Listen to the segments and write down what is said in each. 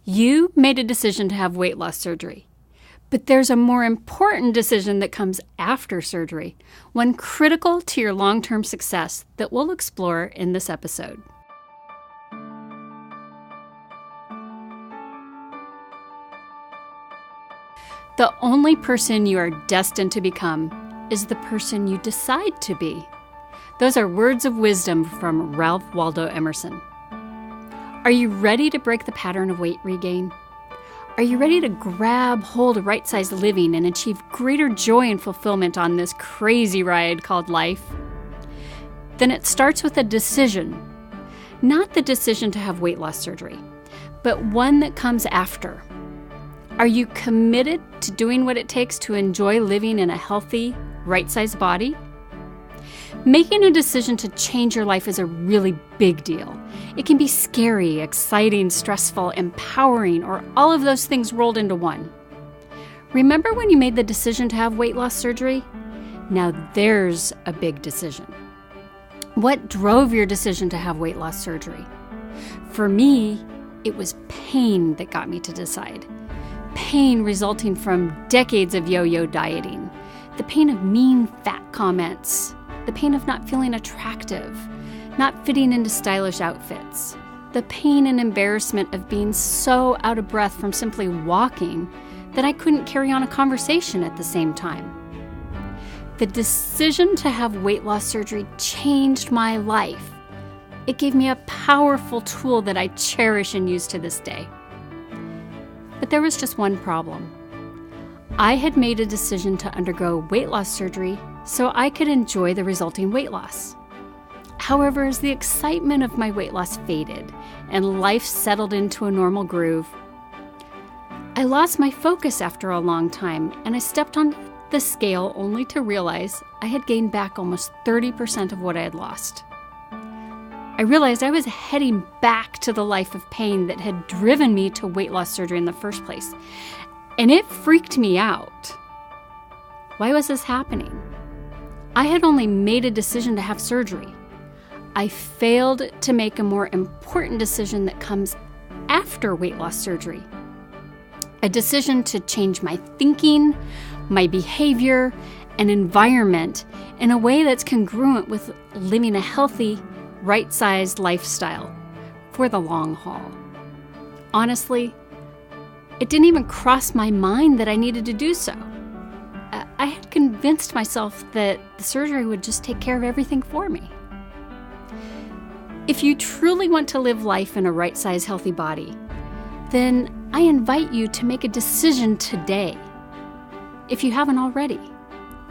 You made a decision to have weight loss surgery. But there's a more important decision that comes after surgery, one critical to your long-term success that we'll explore in this episode. The only person you are destined to become is the person you decide to be. Those are words of wisdom from Ralph Waldo Emerson. Are you ready to break the pattern of weight regain? Are you ready to grab hold of right-sized living and achieve greater joy and fulfillment on this crazy ride called life? Then it starts with a decision. Not the decision to have weight loss surgery, but one that comes after. Are you committed to doing what it takes to enjoy living in a healthy, right-sized body? Making a decision to change your life is a really big deal. It can be scary, exciting, stressful, empowering, or all of those things rolled into one. Remember when you made the decision to have weight loss surgery? Now there's a big decision. What drove your decision to have weight loss surgery? For me, it was pain that got me to decide. Pain resulting from decades of yo-yo dieting, the pain of mean fat comments, the pain of not feeling attractive, not fitting into stylish outfits, the pain and embarrassment of being so out of breath from simply walking that I couldn't carry on a conversation at the same time. The decision to have weight loss surgery changed my life. It gave me a powerful tool that I cherish and use to this day. But there was just one problem. I had made a decision to undergo weight loss surgery so I could enjoy the resulting weight loss. However, as the excitement of my weight loss faded and life settled into a normal groove, I lost my focus after a long time, and I stepped on the scale only to realize I had gained back almost 30% of what I had lost. I realized I was heading back to the life of pain that had driven me to weight loss surgery in the first place, and it freaked me out. Why was this happening? I had only made a decision to have surgery. I failed to make a more important decision that comes after weight loss surgery. A decision to change my thinking, my behavior, and environment in a way that's congruent with living a healthy, right-sized lifestyle for the long haul. Honestly, it didn't even cross my mind that I needed to do so. I had convinced myself that the surgery would just take care of everything for me. If you truly want to live life in a right-sized, healthy body, then I invite you to make a decision today, if you haven't already,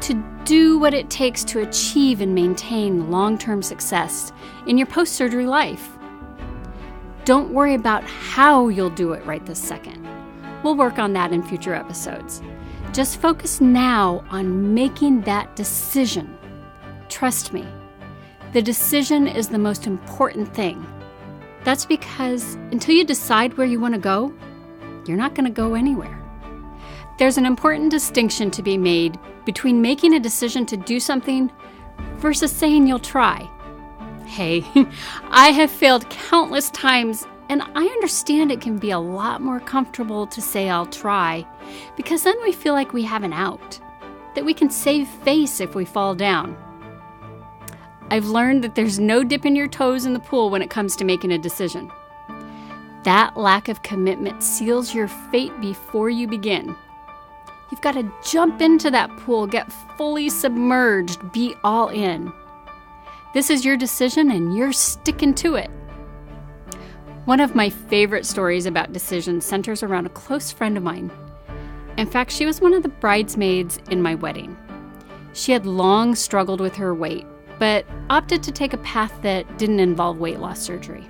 to do what it takes to achieve and maintain long-term success in your post-surgery life. Don't worry about how you'll do it right this second. We'll work on that in future episodes. Just focus now on making that decision. Trust me, the decision is the most important thing. That's because until you decide where you want to go, you're not going to go anywhere. There's an important distinction to be made between making a decision to do something versus saying you'll try. Hey, I have failed countless times, and I understand it can be a lot more comfortable to say I'll try, because then we feel like we have an out, that we can save face if we fall down. I've learned that there's no dipping your toes in the pool when it comes to making a decision. That lack of commitment seals your fate before you begin. You've got to jump into that pool, get fully submerged, be all in. This is your decision and you're sticking to it. One of my favorite stories about decisions centers around a close friend of mine. In fact, she was one of the bridesmaids in my wedding. She had long struggled with her weight, but opted to take a path that didn't involve weight loss surgery.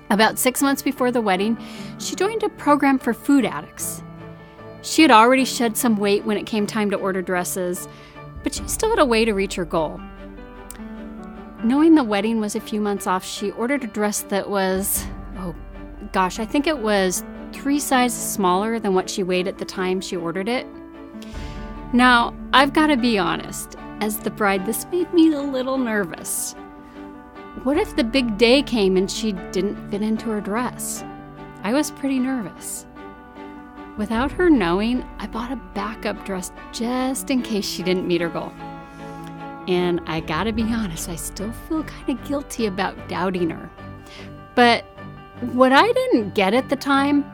About 6 months before the wedding, she joined a program for food addicts. She had already shed some weight when it came time to order dresses, but she still had a way to reach her goal. Knowing the wedding was a few months off, she ordered a dress that was, I think it was 3 sizes smaller than what she weighed at the time she ordered it. Now, I've got to be honest, as the bride, this made me a little nervous. What if the big day came and she didn't fit into her dress? I was pretty nervous. Without her knowing, I bought a backup dress just in case she didn't meet her goal. And I gotta be honest, I still feel kind of guilty about doubting her. But what I didn't get at the time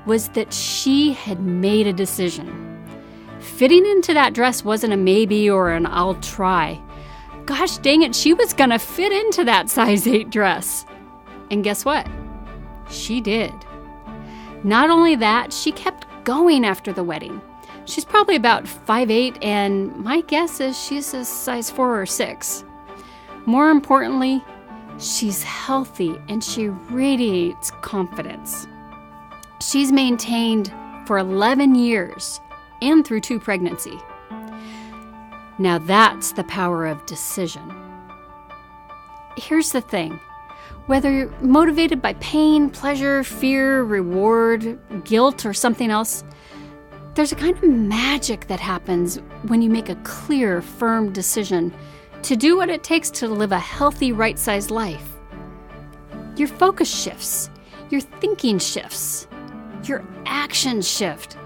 was that she had made a decision. Fitting into that dress wasn't a maybe or an I'll try. Gosh dang it, she was gonna fit into that size 8 dress. And guess what? She did. Not only that, she kept going after the wedding. She's probably about 5'8", and my guess is she's a size 4 or 6. More importantly, she's healthy and she radiates confidence. She's maintained for 11 years and through 2 pregnancies. Now that's the power of decision. Here's the thing. Whether you're motivated by pain, pleasure, fear, reward, guilt, or something else, there's a kind of magic that happens when you make a clear, firm decision to do what it takes to live a healthy, right-sized life. Your focus shifts, your thinking shifts, your actions shift,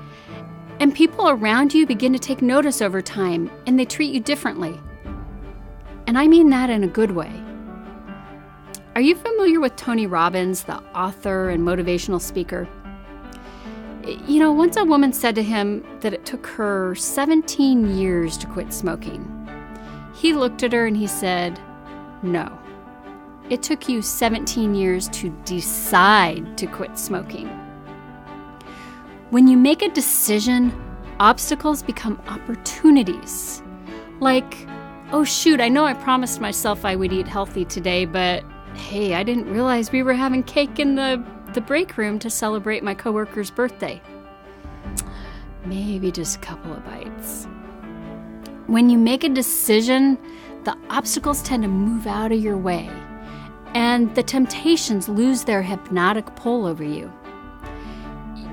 and people around you begin to take notice over time, and they treat you differently. And I mean that in a good way. Are you familiar with Tony Robbins, the author and motivational speaker? You know, once a woman said to him that it took her 17 years to quit smoking. He looked at her and he said, "No, it took you 17 years to decide to quit smoking." When you make a decision, obstacles become opportunities. Like, oh shoot, I know I promised myself I would eat healthy today, but hey, I didn't realize we were having cake in the break room to celebrate my coworker's birthday. Maybe just a couple of bites. When you make a decision, the obstacles tend to move out of your way, and the temptations lose their hypnotic pull over you.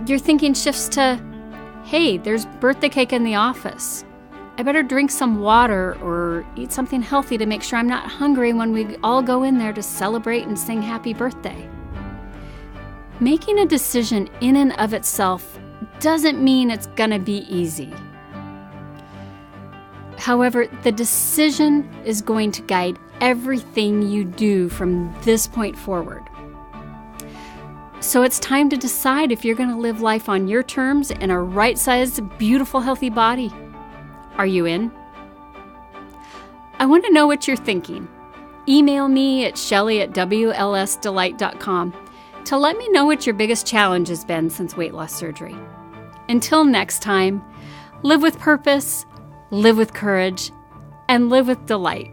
Your thinking shifts to, hey, there's birthday cake in the office. I better drink some water or eat something healthy to make sure I'm not hungry when we all go in there to celebrate and sing happy birthday. Making a decision in and of itself doesn't mean it's gonna be easy. However, the decision is going to guide everything you do from this point forward. So it's time to decide if you're gonna live life on your terms in a right-sized, beautiful, healthy body. Are you in? I want to know what you're thinking. Email me at Shelly@WLSdelight.com to let me know what your biggest challenge has been since weight loss surgery. Until next time, live with purpose, live with courage, and live with delight.